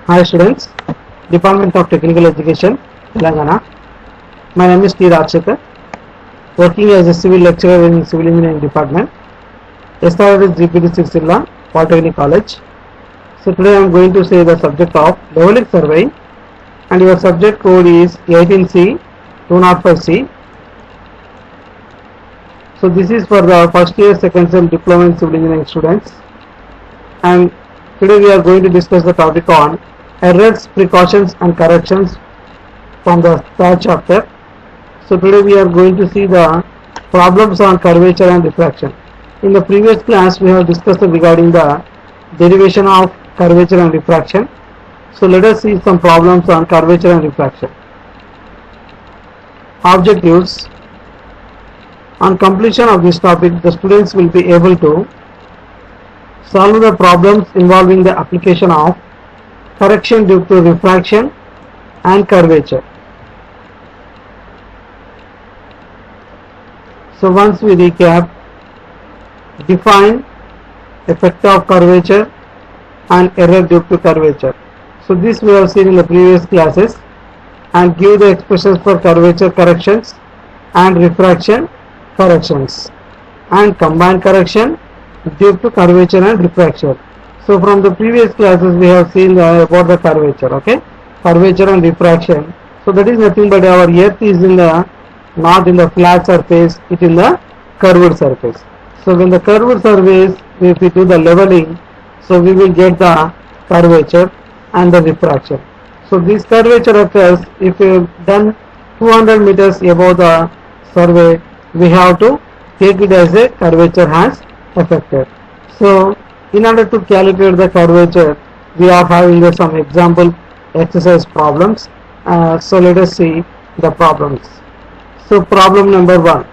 Hi students, Department of Technical Education, Telangana. My name is T. Rajshekar, working as a civil lecturer in Civil Engineering Department, established GPD Sircilla, Polytechnic College. So today I am going to say the subject of leveling survey, and your subject code is 18C 205C. So this is for the first year, second sem diploma in civil engineering students, and today we are going to discuss the topic on errors, precautions and corrections from the third chapter. So today we are going to see the problems on curvature and diffraction. In the previous class we have discussed regarding the derivation of curvature and diffraction. So let us see some problems on curvature and diffraction. Objectives. On completion of this topic, the students will be able to solve the problems involving the application of correction due to refraction and curvature. So once we recap, define effect of curvature and error due to curvature. So this we have seen in the previous classes, and give the expressions for curvature corrections and refraction corrections and combined correction due to curvature and refraction. So from the previous classes we have seen about the curvature, okay, curvature and refraction. So that is nothing but our earth is in the not in the flat surface, it in the curved surface. So when the curved surface, if we do the leveling, so we will get the curvature and the refraction. So this curvature occurs if we have done 200 meters above the survey, we have to take it as a curvature has affected. So in order to calculate the curvature, we are having some example exercise problems. So let us see the problems. So problem number 1.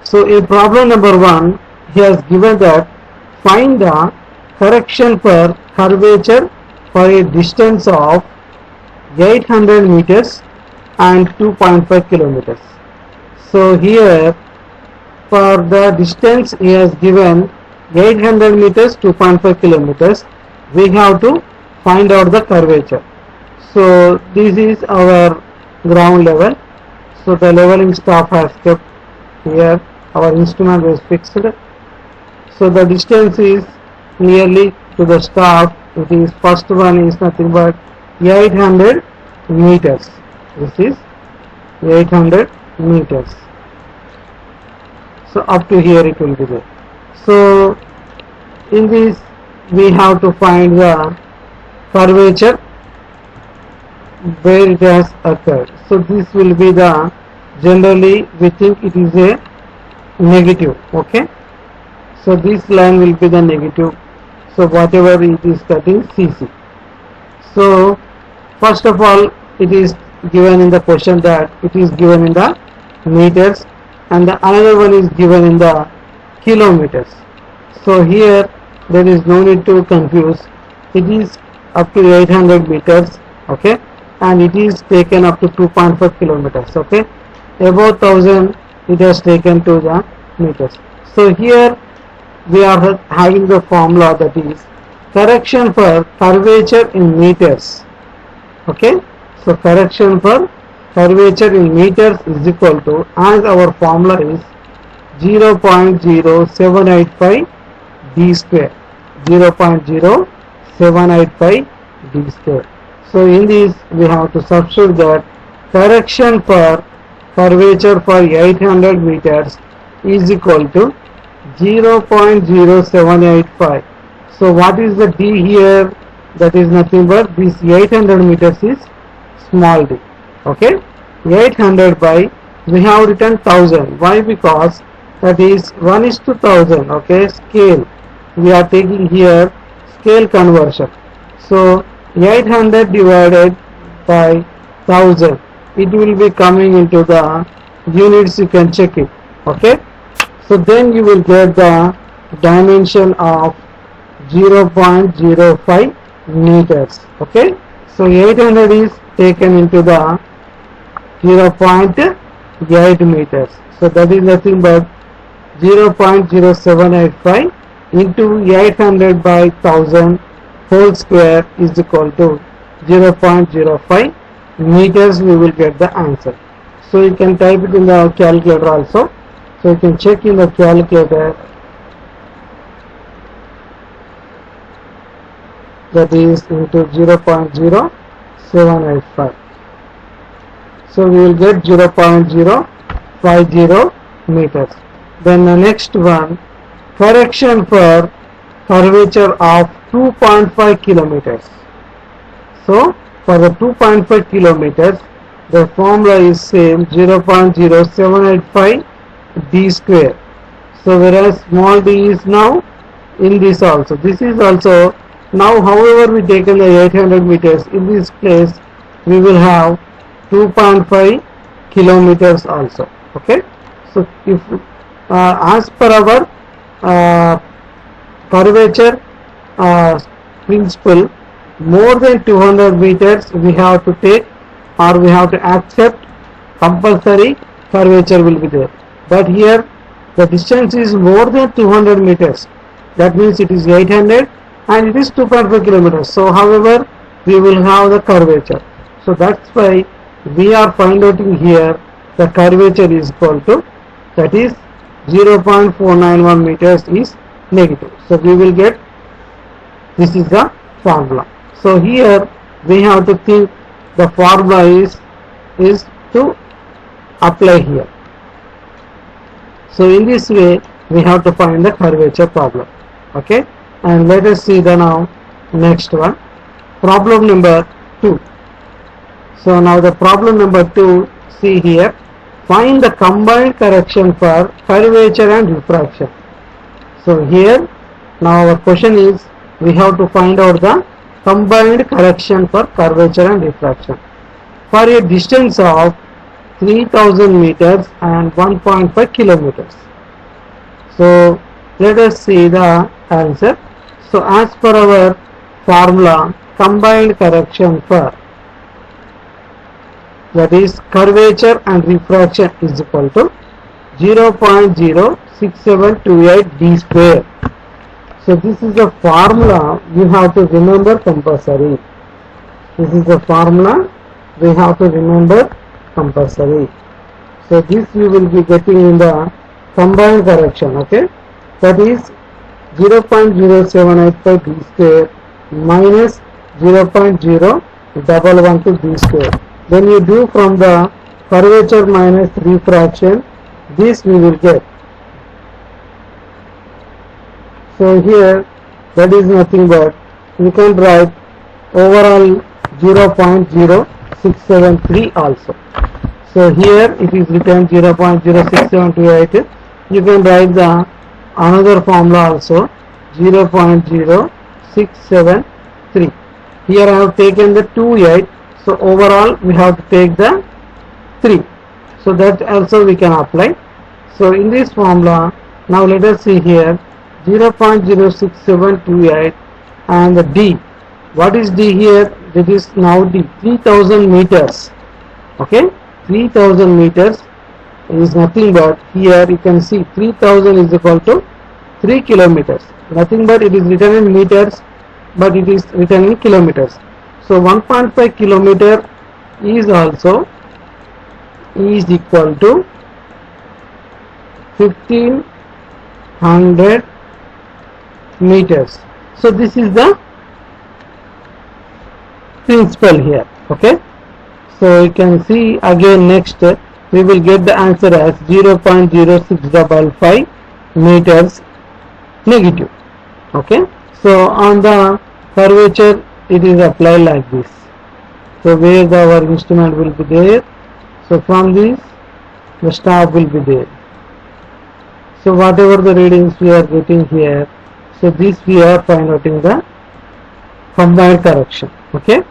So in problem number 1, he has given that find the correction for curvature for a distance of 800 meters and 2.5 kilometers. So here for the distance he has given 800 meters 2.5 kilometers, we have to find out the curvature. So this is our ground level. So the leveling staff has kept here, our instrument is fixed. So the distance is nearly to the staff, it is first one is nothing but 800 meters. This is 800 meters. So up to here it will be there. So in this we have to find the curvature where it has occurred. So this will be the, generally we think it is a negative, okay. So this line will be the negative. So whatever it is cutting CC. So first of all it is given in the question that it is given in the meters, and the another one is given in the kilometers. So here there is no need to confuse, it is up to 800 meters, okay, and it is taken up to 2.5 kilometers, okay, above 1000 it has taken to the meters. So here we are having the formula, that is correction for curvature in meters, okay. So correction for curvature in meters is equal to, as our formula is 0.0785 d square, 0.0785 d square. So in this we have to substitute that correction for curvature for 800 meters is equal to 0.0785. So what is the d here? That is nothing but this 800 meters is small d, okay. 800 by, we have written 1000. Why? Because that is 1:1000, okay, scale. We are taking here scale conversion. So 800 divided by 1000, it will be coming into the units, you can check it, okay. So then you will get the dimension of 0.05 meters, okay. So 800 is taken into the 0.8 meters. So that is nothing but 0.0785 into 800 by 1000 whole square is equal to 0.05 meters. We will get the answer. So you can type it in the calculator also. So you can check in the calculator. That is into 0.0785. So we will get 0.050 meters. Then the next one, correction for curvature of 2.5 kilometers. So for the 2.5 kilometers, the formula is same, 0.0785 d square. So whereas small d is now in this also. This is also now, however we taken the 800 meters, in this place we will have 2.5 kilometers also. Okay. So if as per our curvature principle, more than 200 meters we have to take, or we have to accept compulsory curvature will be there. But here the distance is more than 200 meters. That means it is 800 and it is 2.5 kilometers. So however we will have the curvature. So that's why we are finding here the curvature is equal to, that is 0.491 meters is negative. So we will get, this is the formula. So here we have to think the formula is to apply here. So in this way we have to find the curvature problem. Okay, and let us see the now next one, problem number 2. So now the problem number 2, see here, find the combined correction for curvature and refraction. So here now our question is, we have to find out the combined correction for curvature and refraction for a distance of 3000 meters and 1.5 kilometers. So let us see the answer. So as per our formula, combined correction for, that is curvature and refraction, is equal to 0.06728 d square. So this is the formula you have to remember compulsory. This is the formula we have to remember compulsory. So this we will be getting in the combined correction. Okay, that is 0.0785 d square minus 0.0112 d square. When you do from the curvature minus refraction, this we will get. So here that is nothing but, you can write overall 0.0673 also. So here it is written 0.06728. You can write the another formula also, 0.0673. Here I have taken the 28. So overall we have to take the 3. So that also we can apply. So in this formula, now let us see here, 0.06728 and the d. What is d here? That is now d, 3000 meters. Okay, 3000 meters is nothing but, here you can see 3000 is equal to 3 kilometers. Nothing but it is written in meters, but it is written in kilometers. So 1.5 kilometer is also is equal to 1500 meters. So this is the principle here. Okay, so you can see again next we will get the answer as 0.0655 meters negative. Okay, so on the curvature it is applied like this. So where our instrument will be there, so from this the stop will be there. So whatever the readings we are getting here, so this we are finding the combined correction. Okay,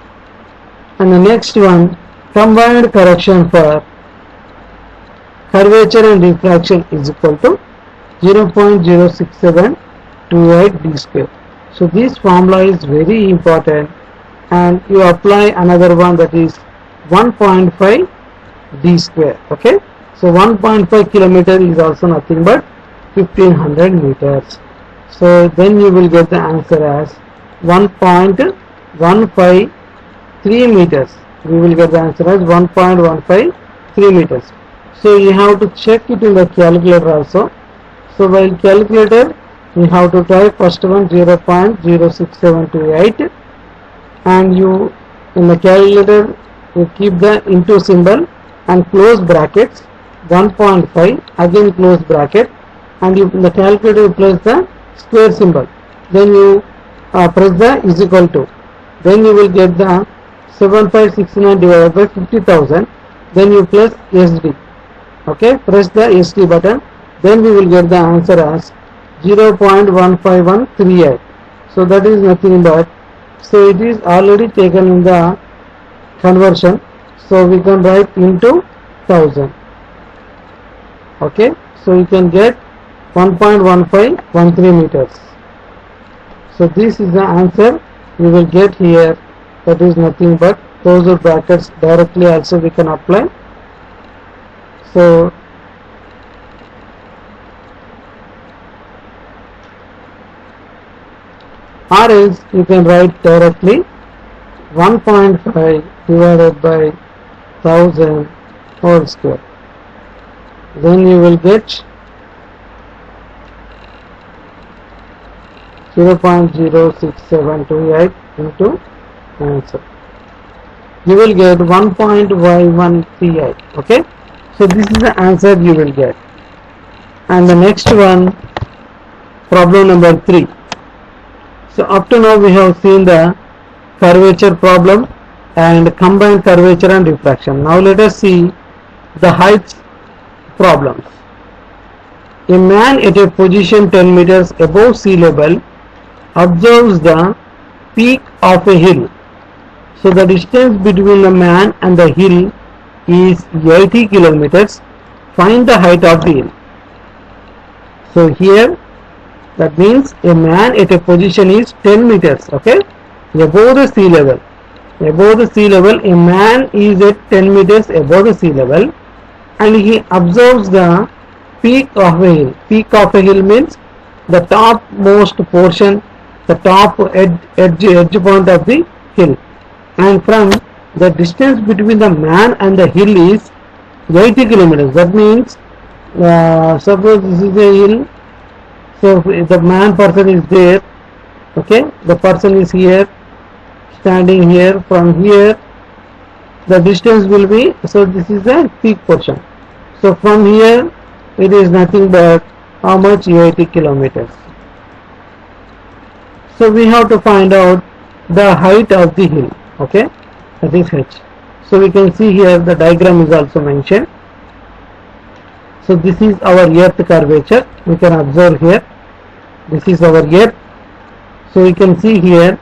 and the next one, combined correction for curvature and refraction is equal to 0.06728 d square. So this formula is very important, and you apply another one, that is 1.5 d square. Okay, so 1.5 kilometer is also nothing but 1500 meters. So then you will get the answer as 1.153 meters. We will get the answer as 1.153 meters. So you have to check it in the calculator also. So while calculator, you have to type first one 0.06728, and you in the calculator you keep the into symbol and close brackets 1.5, again close bracket, and you in the calculator you place the square symbol, then you press the is equal to, then you will get the 7569 divided by 50,000, then you press SD. Okay, press the SD button, then we will get the answer as 0.15138. so that is nothing but, so it is already taken in the conversion, so we can write into 1000. Okay, so you can get 1.1513 meters. So this is the answer we will get here. That is nothing but closed brackets, directly also we can apply. So or else you can write directly 1.5 divided by 1000 whole square, then you will get 0.06728 into answer. You will get 1.1138. Okay, so this is the answer you will get. And the next one, problem number 3. So up to now we have seen the curvature problem and combined curvature and diffraction. Now let us see the heights problems. A man at a position 10 meters above sea level observes the peak of a hill. So the distance between the man and the hill is 80 kilometers. Find the height of the hill. So here that means a man at a position is 10 meters, okay, above the sea level. Above the sea level, a man is at 10 meters above the sea level, and he observes the peak of a hill. Peak of a hill means the topmost portion, the top edge point of the hill, and from the distance between the man and the hill is 80 kilometers. That means suppose this is a hill, so if the person is there, okay, the person is here, standing here, from here the distance will be, so this is the peak portion, so from here it is nothing but how much, 80 kilometers. So we have to find out the height of the hill, okay, that is h. So we can see here the diagram is also mentioned. So this is our earth curvature, we can observe here, this is our earth. So we can see here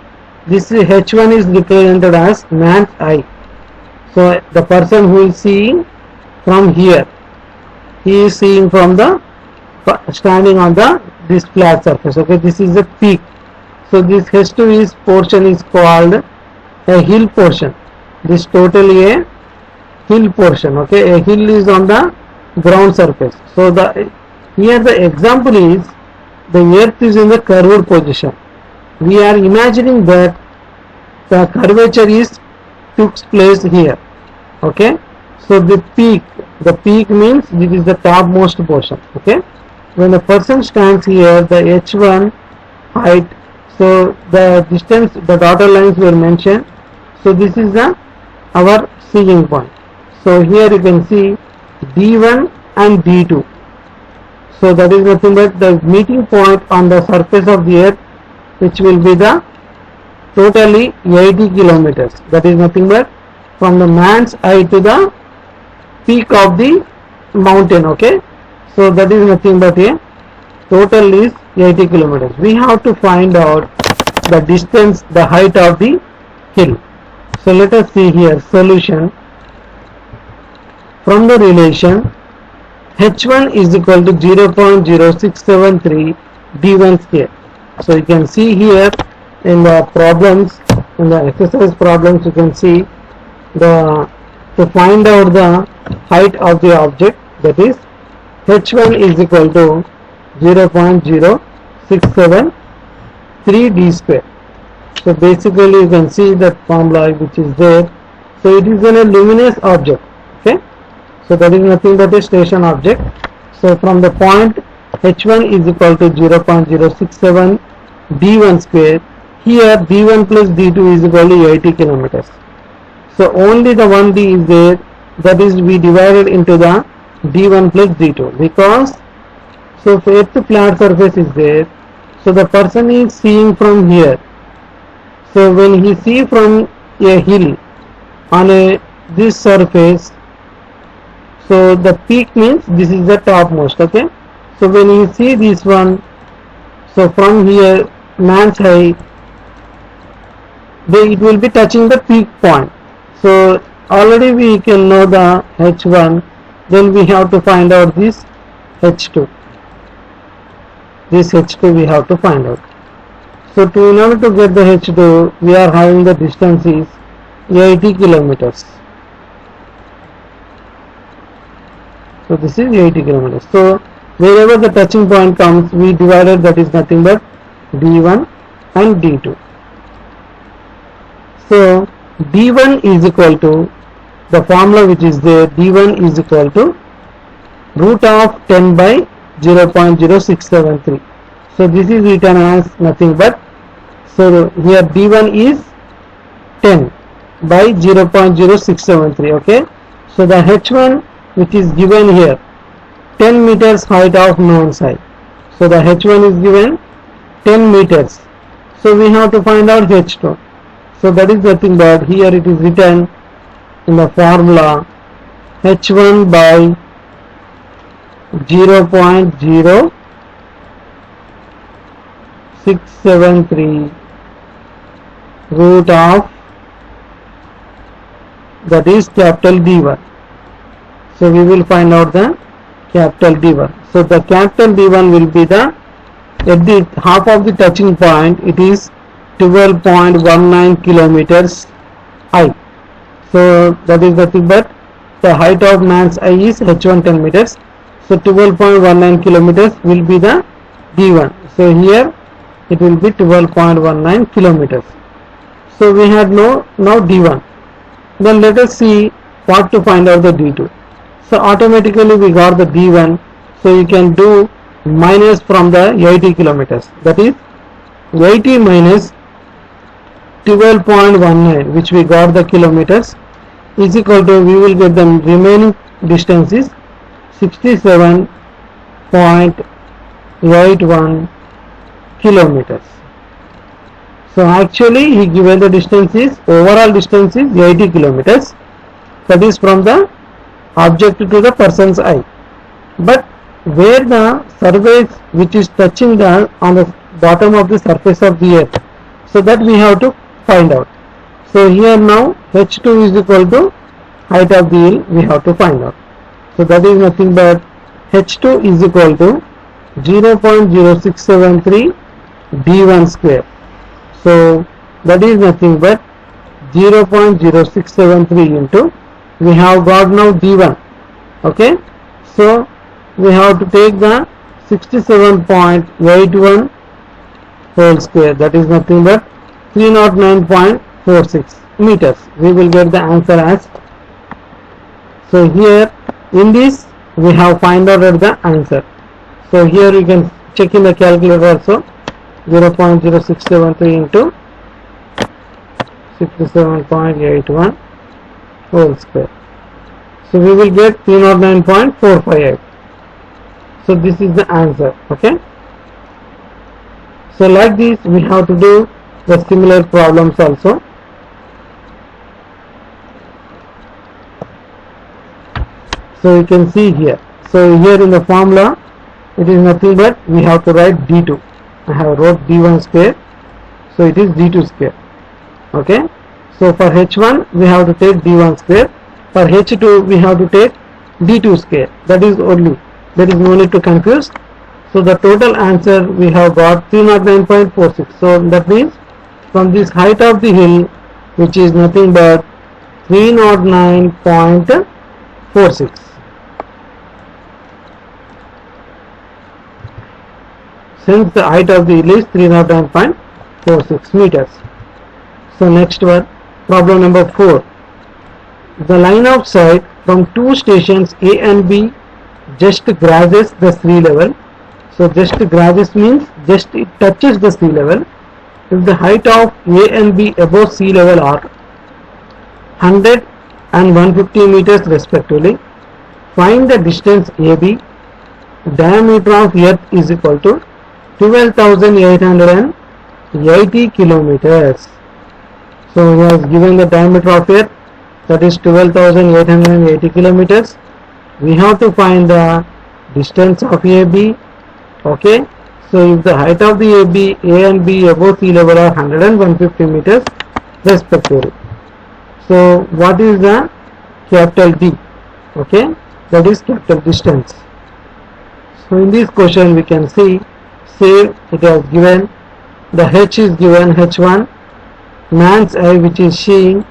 this h1 is represented as man's eye. So the person who is seeing from here, he is seeing from the standing on this flat surface, okay, this is the peak. So this h2 is portion is called a hill portion. This totally a hill portion, okay, a hill is on the ground surface. So here the example is the earth is in the curved position. We are imagining that the curvature is takes place here, okay. So the peak means this is the topmost portion, okay. When the person stands here, the h1 height, so the distance, the dotted lines were mentioned, so this is our seeing point. So here you can see d1 and d2, so that is nothing but the meeting point on the surface of the earth, which will be the totally 80 kilometers. That is nothing but from the man's eye to the peak of the mountain, okay. So that is nothing but a total is 80 kilometers. We have to find out the distance, the height of the hill. So let us see here solution. From the relation h1 is equal to 0.0673 d1 square. So you can see here in the problems, in the exercise problems, you can see to find out the height of the object, that is h1 is equal to 0.067 d square. So basically you can see that formula which is there. So it is a luminous object. Okay, so that is nothing but a station object. So from the point h1 is equal to 0.067 d1 square, here d1 plus d2 is equal to 80 kilometers. So only the 1d is there, that is we divided into the d1 plus d2, because so if the flat surface is there, so the person is seeing from here. So when he see from a hill on this surface, so the peak means this is the topmost. Okay, so when you see this one, so from here man's height, it will be touching the peak point. So already we can know the h1, then we have to find out this h2. This h2 we have to find out. So in order to get the h2, we are having the distance is 80 kilometers. So this is 80 kilometers. So wherever the touching point comes, we divided, that is nothing but d1 and d2. So d1 is equal to the formula which is there, d1 is equal to root of 10 by 0.0673. So this is written as nothing but, so here d1 is 10 by 0.0673. okay, so the h1 which is given here, 10 meters height of known side. So the h1 is given 10 meters. So we have to find out h2. So that is nothing but, here it is written in the formula h1 by 0.0673 root of, that is capital D1. So we will find out the capital D1. So the capital D1 will be the, at the half of the touching point, it is 12.19 kilometers high. So that is nothing but, the height of man's eye is h1 10 meters. So 12.19 kilometers will be the D1. So here it will be 12.19 kilometers. So we had now D1. Then let us see what to find out the D2. So automatically we got the D1. So you can do minus from the 80 kilometers. That is 80 minus 12.19, which we got the kilometers, is equal to, we will get the remaining distance is 67.81 kilometers. So actually he given the distance is, overall distance is 80 kilometers, that is from the object to the person's eye. But where the surface which is touching the on the bottom of the surface of the earth, so that we have to find out. So here now h2 is equal to height of the hill, we have to find out. So that is nothing but h2 is equal to 0.0673 d1 square. So that is nothing but 0.0673 into, we have got now d1. Okay, so we have to take the 67.81 whole square, that is nothing but 309.46 meters. We will get the answer as, so here in this we have find out the answer. So here you can check in the calculator also, 0.0673 into 67.81 whole square. So we will get 309.458. So this is the answer. Okay, so like this we have to do the similar problems also. So you can see here, so here in the formula it is nothing but, we have to write d2. I have wrote d1 square, so it is d2 square. Okay, so for h1 we have to take d1 square, for h2 we have to take d2 square. That is only, there is no need to confuse. So the total answer we have got 309.46. so that means from this height of the hill, which is nothing but 309.46. since the height of the hill is 309.46 meters. So next one, problem number 4. The line of sight from two stations A and B just grazes the sea level. So just grazes means just it touches the sea level. If the height of A and B above sea level are 100 and 150 meters respectively, find the distance AB. Diameter of earth is equal to 12,880 kilometers. So he has given the diameter of earth, that is 12,880 kilometers. We have to find the distance of AB. Okay, so if the height of the A and B above sea level are 100 and 150 meters respectively. So what is the capital D? Okay, that is capital distance. So in this question we can see, say it has given the H is given H1, man's eye which is seeing.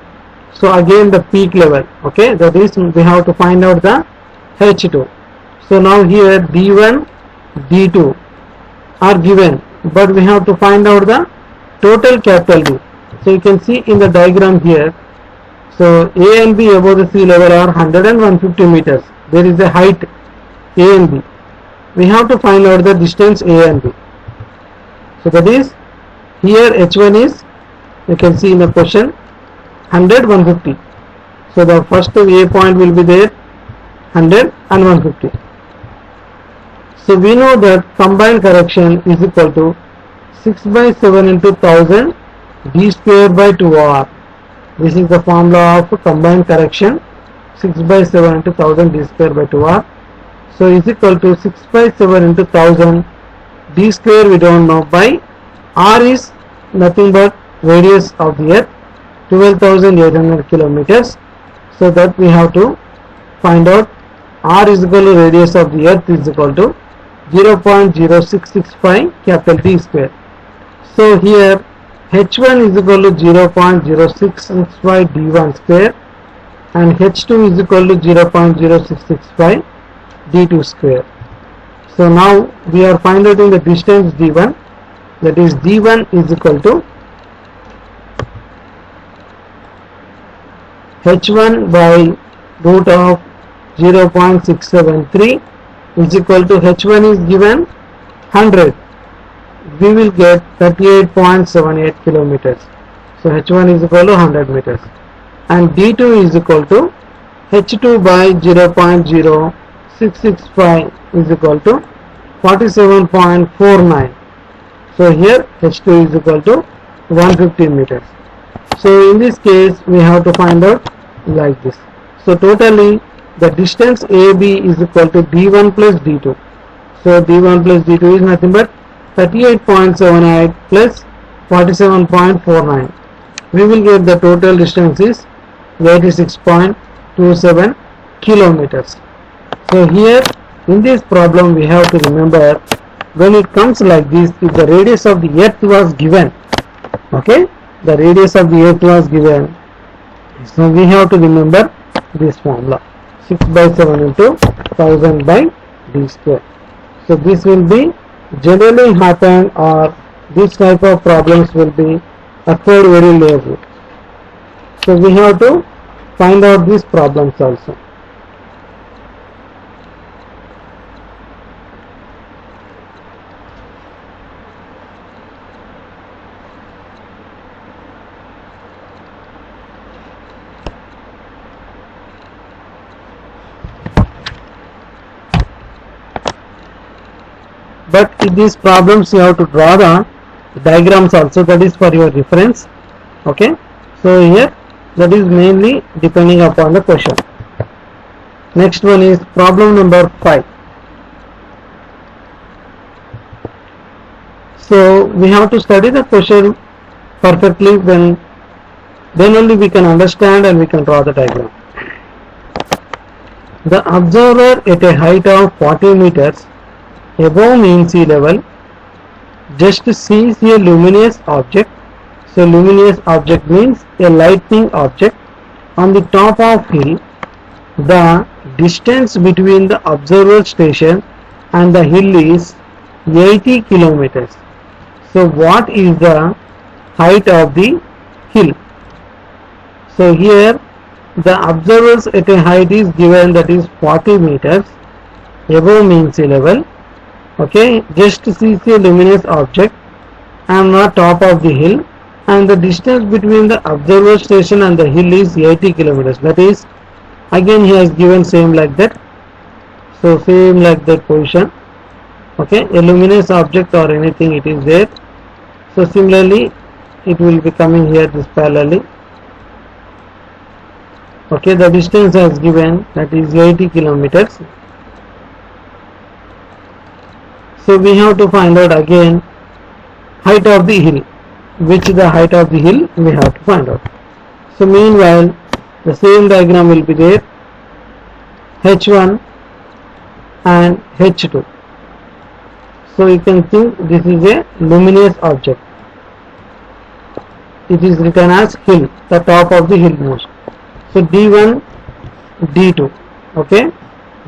So again the peak level, okay, that is we have to find out the H2. So now here D1, D2 are given, but we have to find out the total capital D. So you can see in the diagram here, so A and B above the sea level are 100 and 150 meters. There is a height A and B. We have to find out the distance A and B. So that is, here H1 is, you can see in the question, 100, 150. So the first A point will be there, 100 and 150. So we know that combined correction is equal to 6 by 7 into 1000 d square by 2r. This is the formula of combined correction, 6 by 7 into 1000 d square by 2r. So is equal to 6 by 7 into 1000 d square we don't know, by r is nothing but radius of the earth, 12,800 kilometers. So that we have to find out r is equal to radius of the earth is equal to 0.0665 capital D square. So here H1 is equal to 0.0665 D1 square and H2 is equal to 0.0665 D2 square. So now we are finding out the distance D1, that is D1 is equal to H1 by root of 0.673 is equal to H1 is given 100. We will get 38.78 kilometers. So H1 is equal to 100 meters. And D2 is equal to H2 by 0.0665 is equal to 47.49. So here H2 is equal to 150 meters. So in this case we have to find out like this. So totally the distance AB is equal to D1 plus D2. So D1 plus D2 is nothing but 38.78 plus 47.49. We will get the total distance is 86.27 kilometers. So here in this problem we have to remember, when it comes like this, if the radius of the earth was given, okay, the radius of the earth was given, so we have to remember this formula, 6 by 7 into 1000 by d square. So this will be generally happen, or this type of problems will be occurred very rarely. So we have to find out these problems also. But in these problems you have to draw the diagrams also, that is for your reference. Okay, so here that is mainly depending upon the question. Next one is problem number 5. So we have to study the question perfectly, then only we can understand and we can draw the diagram. The observer at a height of 40 meters above mean sea level just sees a luminous object. So luminous object means a lightning object on the top of hill. The distance between the observer station and the hill is 80 kilometers. So what is the height of the hill? So here the observers at a height is given, that is 40 meters above mean sea level. Okay, just sees a luminous object on the top of the hill, and the distance between the observer station and the hill is 80 kilometers. That is, again he has given same like that. So same like that position. Okay, a luminous object or anything it is there. So similarly it will be coming here this parallelly. Okay, the distance has given, that is 80 kilometers. So we have to find out again height of the hill. Which is the height of the hill we have to find out. So meanwhile the same diagram will be there, H1 and H2. So you can think this is a luminous object. It is written as hill, the top of the hill most. So D1, D2. Okay,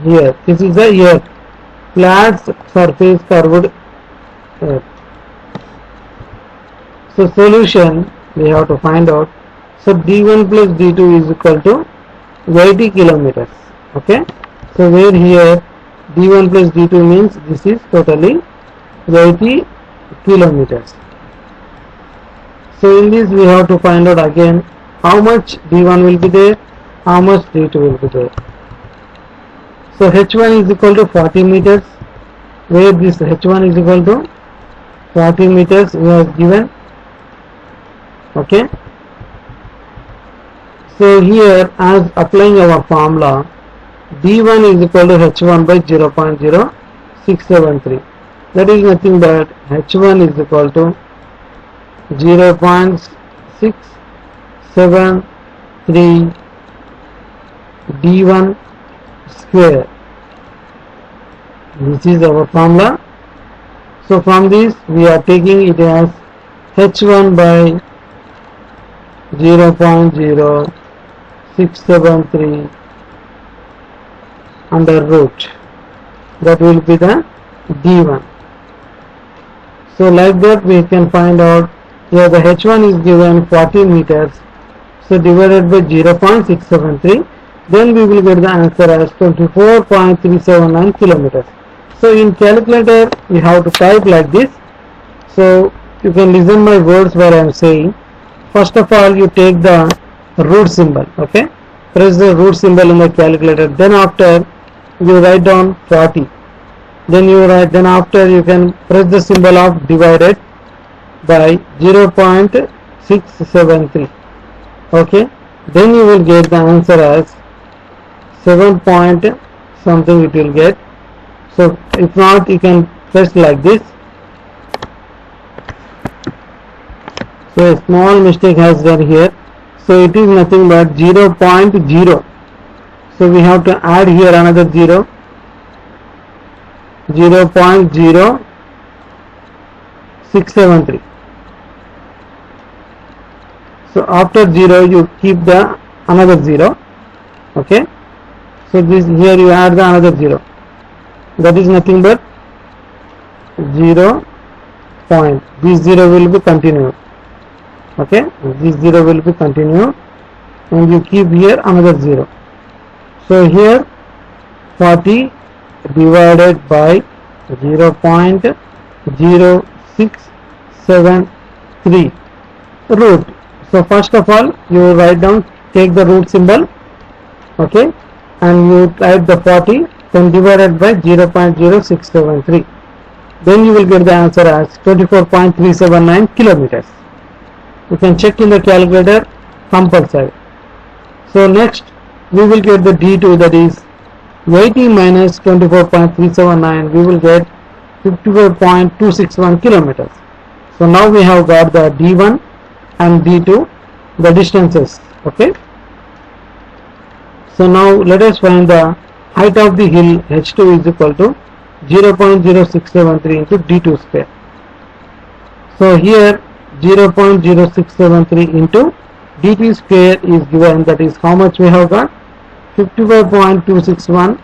here this is the earth, flat surface curved earth. So solution we have to find out. So D1 plus D2 is equal to 80 kilometers. Okay, so where here D1 plus D2 means this is totally 80 kilometers. So in this we have to find out again how much D1 will be there, how much D2 will be there. So H1 is equal to 40 meters, where this H1 is equal to 40 meters we have given. Okay, so here as applying our formula, D1 is equal to H1 by 0.0673. that is nothing but H1 is equal to 0.673 D1 square. This is our formula. So from this we are taking it as H1 by 0.0673 under root. That will be the D1. So like that we can find out. Here the H1 is given 40 meters. So divided by 0.673, then we will get the answer as 24.379 kilometers. So in calculator we have to type like this. So you can listen my words where I am saying. First of all you take the root symbol. Okay, press the root symbol in the calculator. Then after you write down 40. Then you write. Then after you can press the symbol of divided by 0.673. Okay, then you will get the answer as 7 point something it will get. So if not you can press like this. So a small mistake has done here. So it is nothing but 0.0. So we have to add here another 0. 0.0673. So after 0 you keep the another 0. Okay, so this here you add the another 0. That is nothing but 0 point. This 0 will be continued. Okay, this 0 will be continued, and you keep here another 0. So here 40 divided by 0.0673 root. So first of all you write down, take the root symbol. Okay, and you type the 40, then divided by 0.0673. Then you will get the answer as 24.379 kilometers. You can check in the calculator compulsory. So next we will get the D2, that is 80 minus 24.379, we will get 54.261 kilometers. So now we have got the D1 and D2, the distances. Okay, so now let us find the height of the hill. H2 is equal to 0.0673 into D2 square. So here 0.0673 into dt square is given, that is how much we have got, 55.261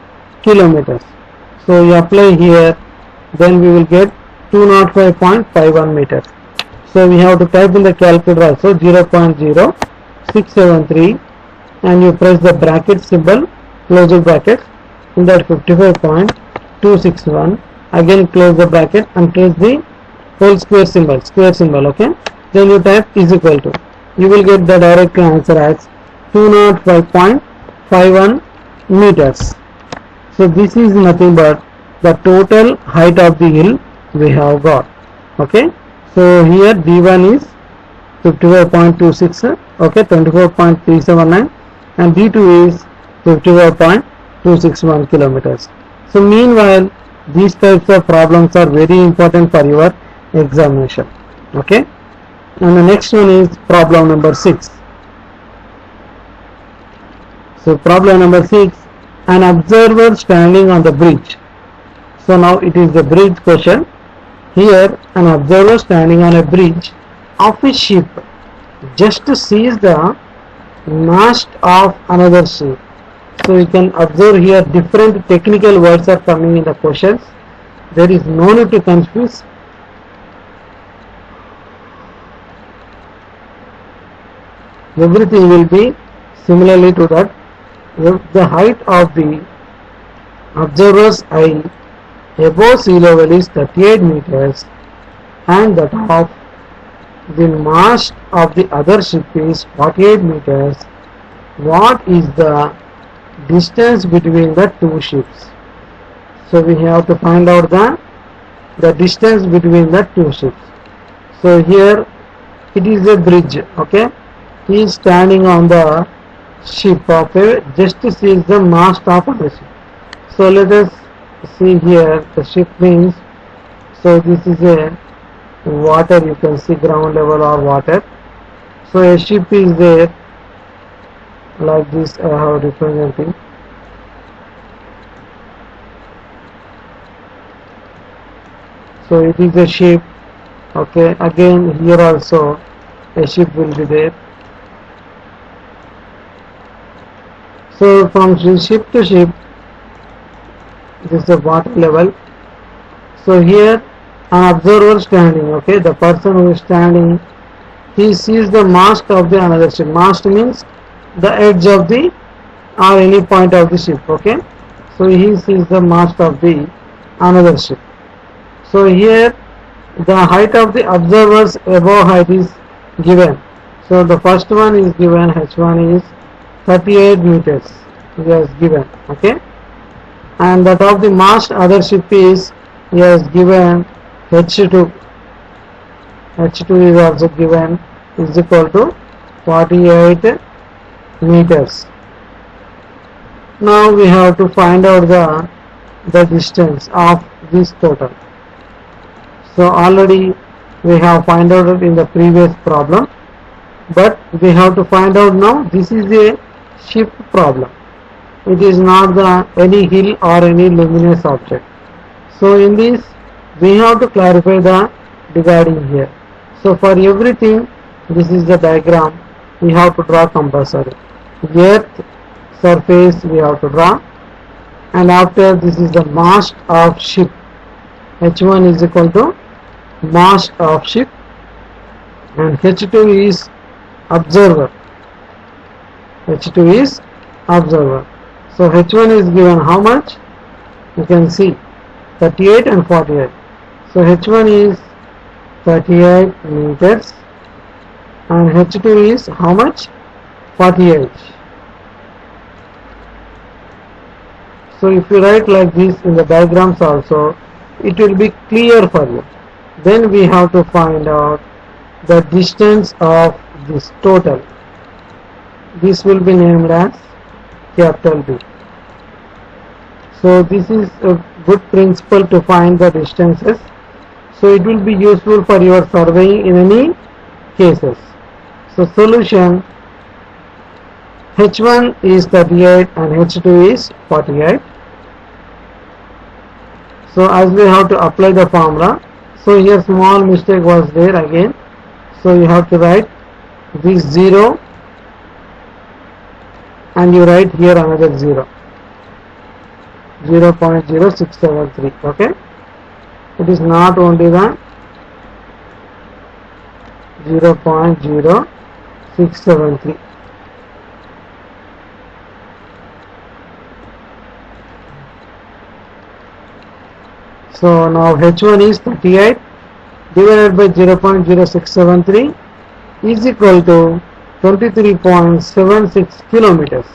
kilometers. So you apply here, then we will get 205.51 meters. So we have to type in the calculator also 0.0673 and you press the bracket symbol, close the bracket, in that 55.261, again close the bracket and press the whole square symbol, okay. Then you type is equal to, you will get the direct answer as 205.51 meters. So this is nothing but the total height of the hill we have got, okay. So here D1 is 55.26, okay, 24.379, and D2 is 54.261 kilometers. So meanwhile, these types of problems are very important for your examination, okay. And the next one is problem number 6. So problem number 6, an observer standing on the bridge. So now it is the bridge question. Here an observer standing on a bridge of a ship just sees the mast of another ship. So you can observe here different technical words are coming in the questions. There is no need to confuse. Everything will be similarly to that. The height of the observer's eye above sea level is 38 meters and that of the mast of the other ship is 48 meters. What is the distance between the two ships? So we have to find out the distance between the two ships. So here it is a bridge, okay. He is standing on the ship of a, just sees the mast of a ship. So let us see here the ship means, so this is a water, you can see ground level or water. So a ship is there like this, I have representing. So it is a ship, okay. Again here also a ship will be there. So from ship to ship, this is the water level. So here an observer standing, okay, the person who is standing, he sees the mast of the another ship. Mast means the edge of the or any point of the ship, okay. So he sees the mast of the another ship. So here the height of the observer's above height is given. So the first one is given, H1 is 38 meters, he has given, okay. And that of the mast other ship is, he has given H2. H2 is also given, is equal to 48 meters. Now we have to find out the distance of this total. So already we have find out in the previous problem, but we have to find out now. This is a ship problem. It is not any hill or any luminous object. So in this we have to clarify the dividing here. So for everything, this is the diagram, we have to draw compulsory. Earth surface we have to draw, and after this is the mast of ship. H1 is equal to mast of ship, and H2 is observer. H2 is observer. So H1 is given how much? You can see 38 and 48. So H1 is 38 meters and H2 is how much? 48. So if you write like this in the diagrams also, it will be clear for you. Then we have to find out the distance of this total. This will be named as capital B. So this is a good principle to find the distances. So it will be useful for your surveying in any cases. So solution, H1 is 38 and H2 is 48. So as we have to apply the formula, so here small mistake was there again. So you have to write this 0 and you write here another 0, 0.0673, okay. It is not only the 0.0673. So now H1 is 38 divided by 0.0673 is equal to 23.76 kilometers.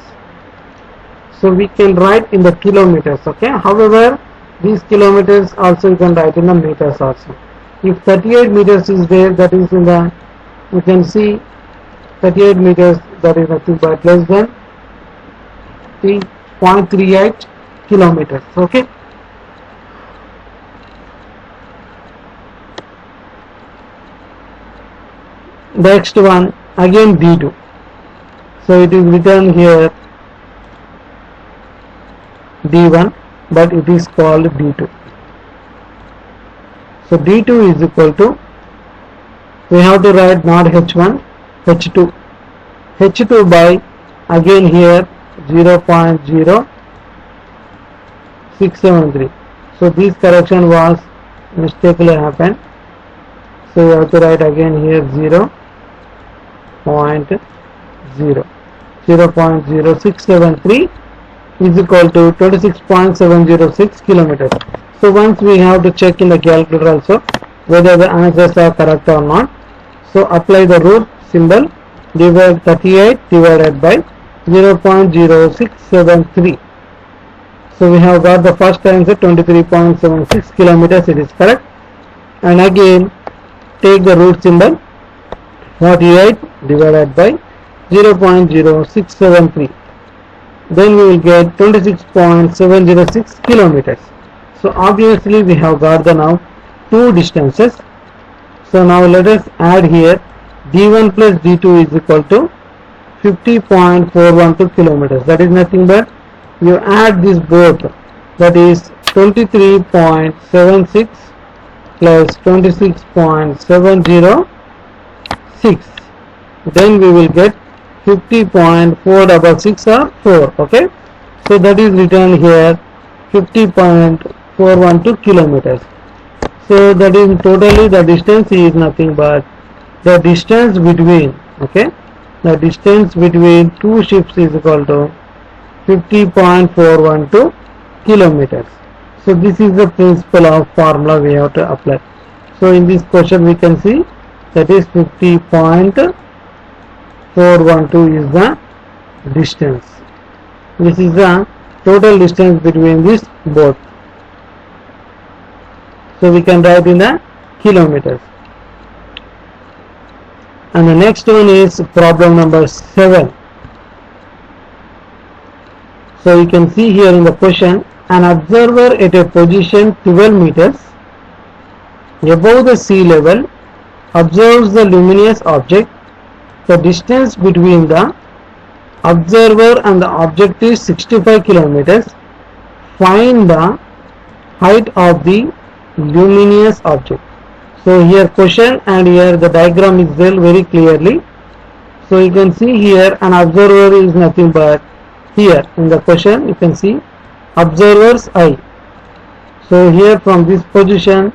So we can write in the kilometers, okay. However, these kilometers also you can write in the meters also. If 38 meters is there, that is in the, you can see 38 meters, that is nothing but less than 0.38 kilometers, okay. Next one again D2. So it is written here D1, but it is called D2. So D2 is equal to, we have to write not H1, H2. H2 by again here 0.0673. So this correction was mistakenly happened. So you have to write again here 0.0673 is equal to 26.706 kilometers. So once we have to check in the calculator also whether the answers are correct or not. So apply the root symbol, divide 38 divided by 0.0673. So we have got the first answer 23.76 kilometers, it is correct. And again take the root symbol, 48 divided by 0.0673. Then we will get 26.706 kilometers. So obviously we have got the now two distances. So now let us add here D1 plus D2 is equal to 50.412 kilometers. That is nothing but you add this both, that is 23.76 plus 26.706. Then we will get 50.466 or 4, okay. So that is written here 50.412 kilometers. So that is totally the distance is nothing but the distance between, okay, the distance between two ships is equal to 50.412 kilometers. So this is the principle of formula we have to apply. So in this question we can see that is 50.412 is the distance. This is the total distance between this both. So we can write in the kilometers. And the next one is problem number 7. So you can see here in the question, an observer at a position 12 meters above the sea level observes the luminous object. The distance between the observer and the object is 65 kilometers. Find the height of the luminous object. So here question and here the diagram is there very clearly. So you can see here an observer is nothing but, here in the question you can see observer's eye. So here from this position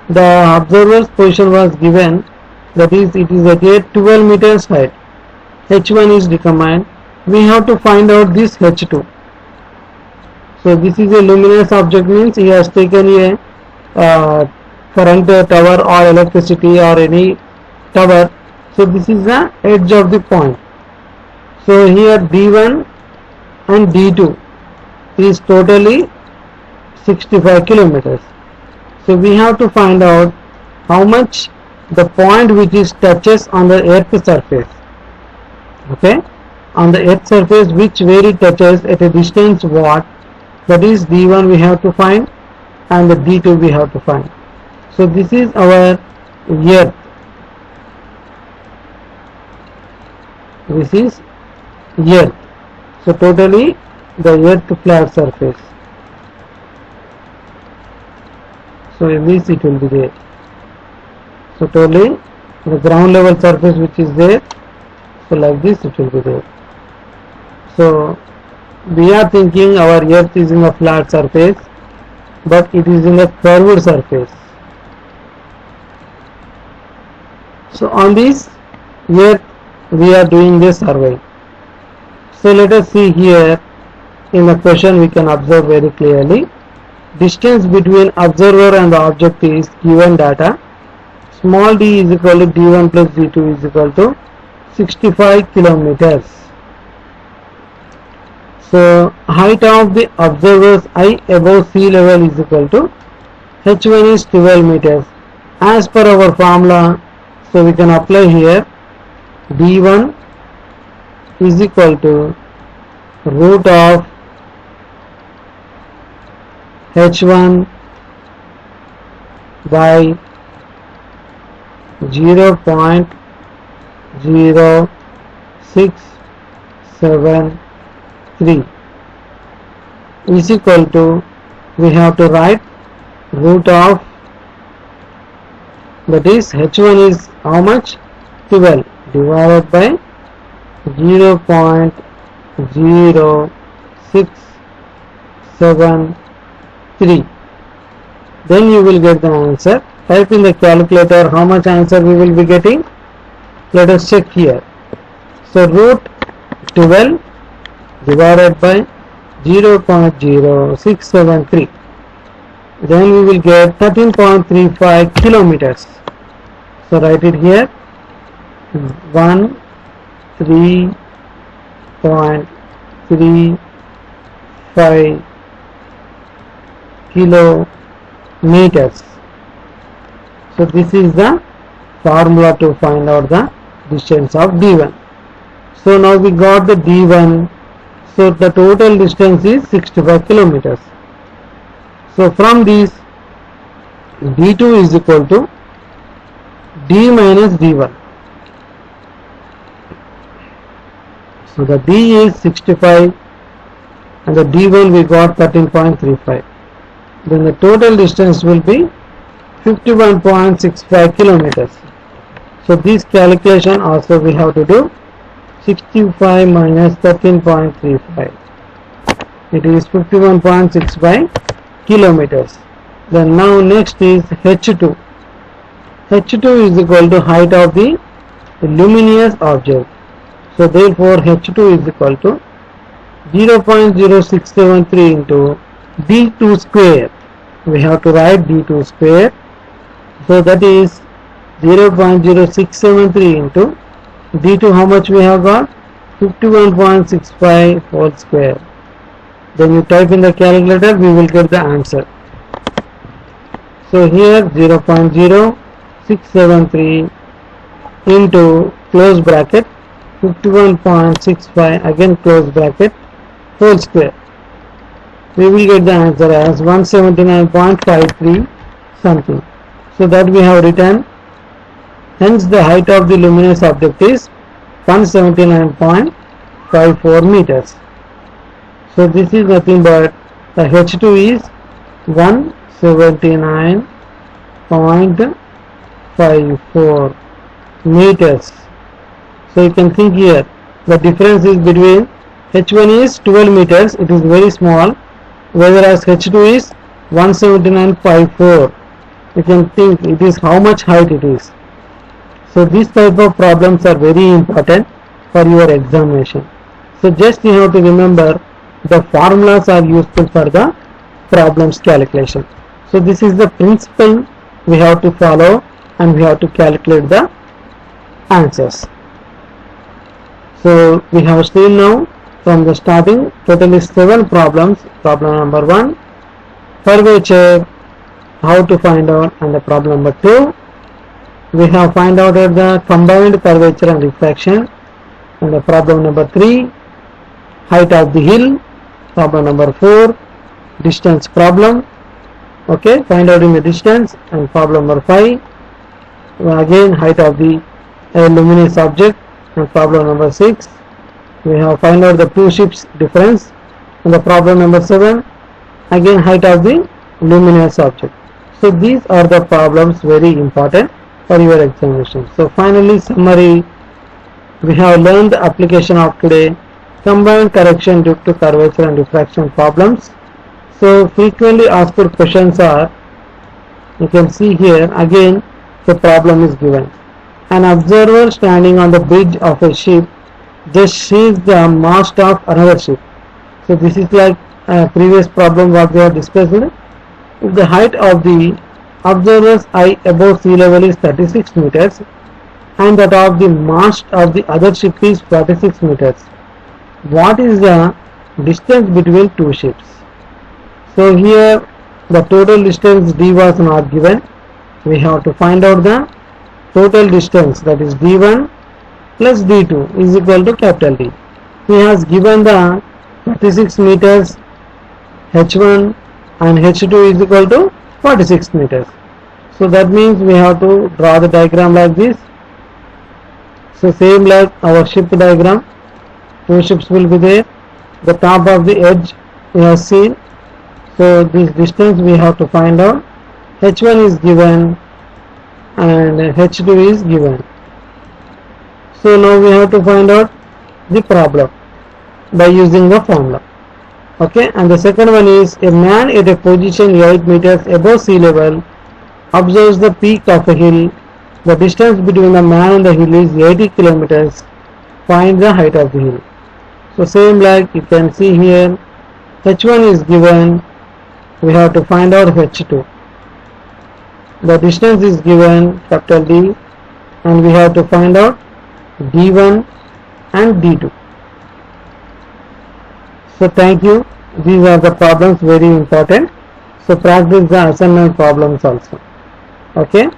the observer's position was given, that is it is at a 12 meters height. H1 is determined. We have to find out this H2. So this is a luminous object, means he has taken a current tower or electricity or any tower. So this is the edge of the point. So here D1 and D2 is totally 65 kilometers. So we have to find out how much the point which is touches on the earth surface, okay, on the earth surface which where it touches at a distance what, that is D1 we have to find and the D2 we have to find. So this is our earth, this is earth. So totally the earth flat surface. So in this it will be there. So totally the ground level surface which is there, so like this it will be there. So we are thinking our earth is in a flat surface, but it is in a curved surface. So on this, here we are doing the survey. So let us see here in the question we can observe very clearly. Distance between observer and the object is given data. Small d is equal to d1 plus d2 is equal to 65 kilometers. So height of the observer's eye above sea level is equal to h1 is 12 meters. As per our formula, so we can apply here d1 is equal to root of h1 by 0.0673 is equal to, we have to write root of, that is h1 is how much, 12, divided by 0.0673. Then you will get the answer. Type in the calculator how much answer we will be getting. Let us check here. So root 12 divided by 0.0673. Then we will get 13.35 kilometers. So write it here, 13.35 kilometers. So this is the formula to find out the distance of d1. So now we got the d1. So the total distance is 65 kilometers. So from this, d2 is equal to d minus d1. So the d is 65 and the d1 we got 13.35. Then the total distance will be 51.65 kilometers. So this calculation also we have to do. 65 minus 13.35. It is 51.65 kilometers. Then now next is h2. h2 is equal to height of the luminous object. So therefore h2 is equal to 0.0673 into d2 square. We have to write d2 square. So that is 0.0673 into d2, how much we have got, 51.65 whole square. Then you type in the calculator, we will get the answer. So here 0.0673 into close bracket 51.65 again close bracket whole square. We will get the answer as 179.53 something. So that we have written. Hence the height of the luminous object is 179.54 meters. So this is nothing but the h2 is 179.54 meters. So you can think here the difference is between h1 is 12 meters, it is very small, whereas h2 is 179.54. You can think it is how much height it is. So these type of problems are very important for your examination. So just you have to remember the formulas are useful for the problems calculation. So this is the principle we have to follow and we have to calculate the answers. So we have seen now from the starting totally 7 problems. Problem number 1, curvature, how to find out, and the problem number 2, we have find out the combined curvature and refraction, and the problem number 3, height of the hill, problem number 4, distance problem, okay, find out in the distance, and problem number 5, again height of the luminous object, and problem number 6, we have find out the two ships difference, and the problem number 7, again height of the luminous object. So these are the problems very important for your examination. So finally summary, we have learned the application of today combined correction due to curvature and diffraction problems. So frequently asked questions are, you can see here again the problem is given. An observer standing on the bridge of a ship just sees the mast of another ship. So this is like a previous problem what we have discussed. If the height of the observer's eye above sea level is 36 meters and that of the mast of the other ship is 46 meters, what is the distance between two ships? So here the total distance d was not given. We have to find out the total distance, that is d1 plus d2 is equal to capital D. He has given the 36 meters h1 and h2 is equal to 46 meters. So that means we have to draw the diagram like this. So same like our ship diagram, two ships will be there. The top of the edge we have seen. So this distance we have to find out. h1 is given and h2 is given. So now we have to find out the problem by using the formula. Okay, and the second one is a man at a position 8 meters above sea level observes the peak of a hill. The distance between the man and the hill is 80 kilometers. Find the height of the hill. So same like you can see here, h1 is given, we have to find out h2. The distance is given, capital D, and we have to find out d1 and d2. So thank you. These are the problems very important. So practice the assignment problems also. Okay.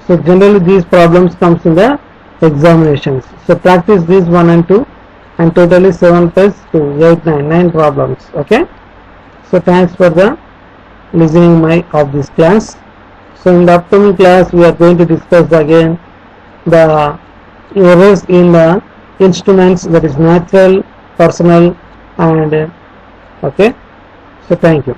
So generally these problems comes in the examinations. So practice these 1 and 2 and totally 7 plus 2, 8, 9 problems. Okay. So thanks for the listening of this class. So in the upcoming class we are going to discuss again the errors in the instruments, that is natural, personal and okay. So thank you.